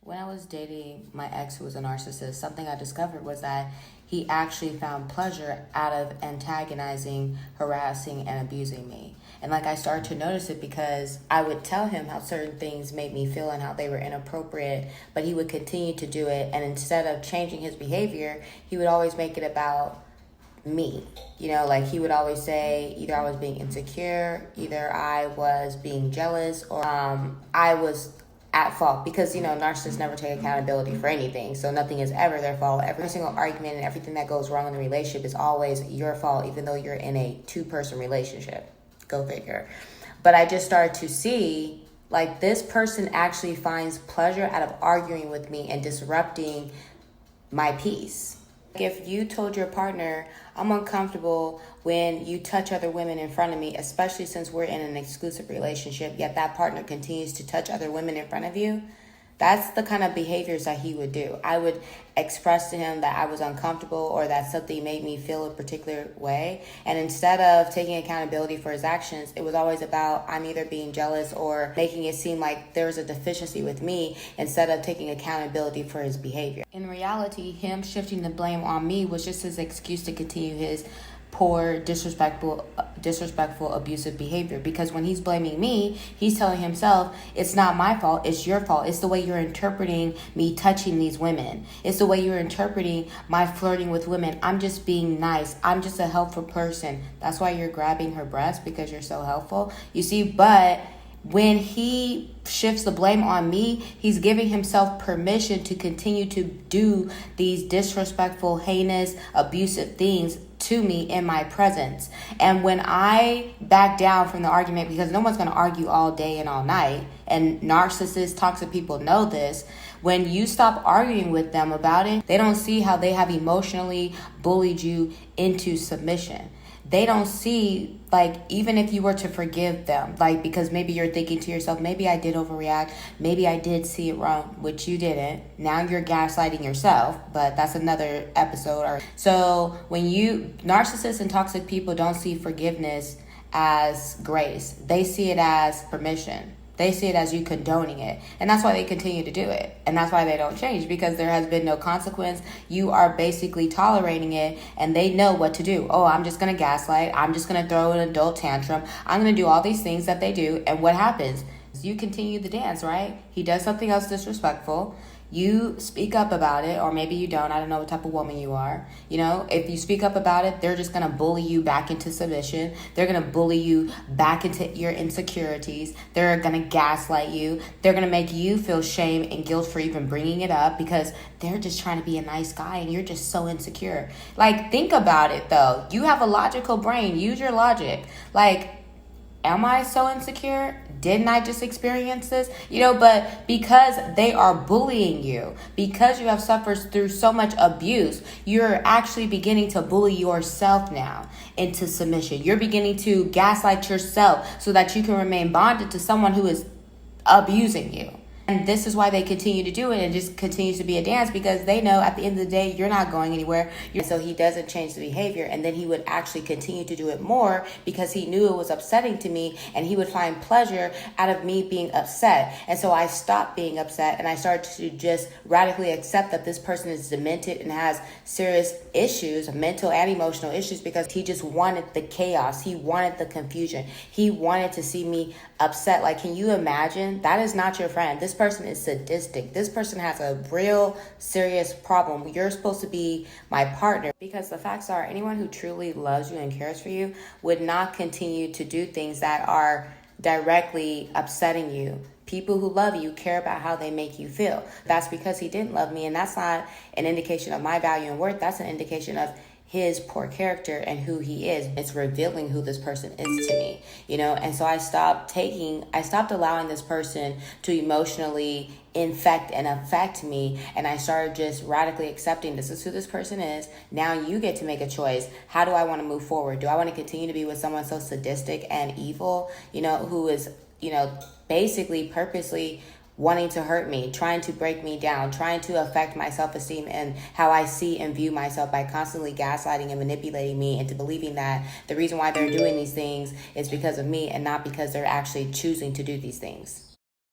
When I was dating my ex who was a narcissist, something I discovered was that he actually found pleasure out of antagonizing, harassing, and abusing me. And I started to notice it because I would tell him how certain things made me feel and how they were inappropriate, but he would continue to do it. And instead of changing his behavior, he would always make it about me. He would always say either I was being insecure, either I was being jealous, or I was at fault, because narcissists never take accountability for anything, so nothing is ever their fault. Every single argument and everything that goes wrong in the relationship is always your fault, even though you're in a two-person relationship. Go figure. But I just started to see this person actually finds pleasure out of arguing with me and disrupting my peace. If you told your partner, I'm uncomfortable when you touch other women in front of me, especially since we're in an exclusive relationship, yet that partner continues to touch other women in front of you, that's the kind of behaviors that he would do. I would express to him that I was uncomfortable or that something made me feel a particular way. And instead of taking accountability for his actions, it was always about I'm either being jealous or making it seem like there was a deficiency with me instead of taking accountability for his behavior. In reality, him shifting the blame on me was just his excuse to continue his poor, disrespectful, abusive behavior. Because when he's blaming me, he's telling himself, it's not my fault, it's your fault. It's the way you're interpreting me touching these women. It's the way you're interpreting my flirting with women. I'm just being nice. I'm just a helpful person. That's why you're grabbing her breast, because you're so helpful. You see, but when he shifts the blame on me, he's giving himself permission to continue to do these disrespectful, heinous, abusive things to me in my presence. And when I back down from the argument, because no one's going to argue all day and all night, and narcissists, toxic people know this, when you stop arguing with them about it, they don't see how they have emotionally bullied you into submission. They don't see, even if you were to forgive them, because maybe you're thinking to yourself, maybe I did overreact, maybe I did see it wrong, which you didn't. Now you're gaslighting yourself, but that's another episode. So narcissists and toxic people don't see forgiveness as grace. They see it as permission. They see it as you condoning it. And that's why they continue to do it. And that's why they don't change, because there has been no consequence. You are basically tolerating it, and they know what to do. Oh, I'm just going to gaslight. I'm just going to throw an adult tantrum. I'm going to do all these things that they do. And what happens? You continue the dance, right? He does something else disrespectful. You speak up about it, or maybe you don't. I don't know what type of woman you are. If you speak up about it, they're just going to bully you back into submission. They're going to bully you back into your insecurities. They're going to gaslight you. They're going to make you feel shame and guilt for even bringing it up, because they're just trying to be a nice guy and you're just so insecure. Think about it, though. You have a logical brain. Use your logic. Am I so insecure? Didn't I just experience this? But because they are bullying you, because you have suffered through so much abuse, you're actually beginning to bully yourself now into submission. You're beginning to gaslight yourself so that you can remain bonded to someone who is abusing you. And this is why they continue to do it, and just continues to be a dance, because they know at the end of the day, you're not going anywhere. So he doesn't change the behavior, and then he would actually continue to do it more because he knew it was upsetting to me, and he would find pleasure out of me being upset. And so I stopped being upset, and I started to just radically accept that this person is demented and has serious issues, mental and emotional issues, because he just wanted the chaos. He wanted the confusion. He wanted to see me upset. Can you imagine? That is not your friend. This person is sadistic. This person has a real serious problem. You're supposed to be my partner, because the facts are, anyone who truly loves you and cares for you would not continue to do things that are directly upsetting you. People who love you care about how they make you feel. That's because he didn't love me, and that's not an indication of my value and worth. That's an indication of his poor character and who he is. It's revealing who this person is to me, and so I stopped allowing this person to emotionally infect and affect me, and I started just radically accepting this is who this person is. Now you get to make a choice. How do I want to move forward? Do I want to continue to be with someone so sadistic and evil, who is, basically purposely wanting to hurt me, trying to break me down, trying to affect my self-esteem and how I see and view myself by constantly gaslighting and manipulating me into believing that the reason why they're doing these things is because of me and not because they're actually choosing to do these things?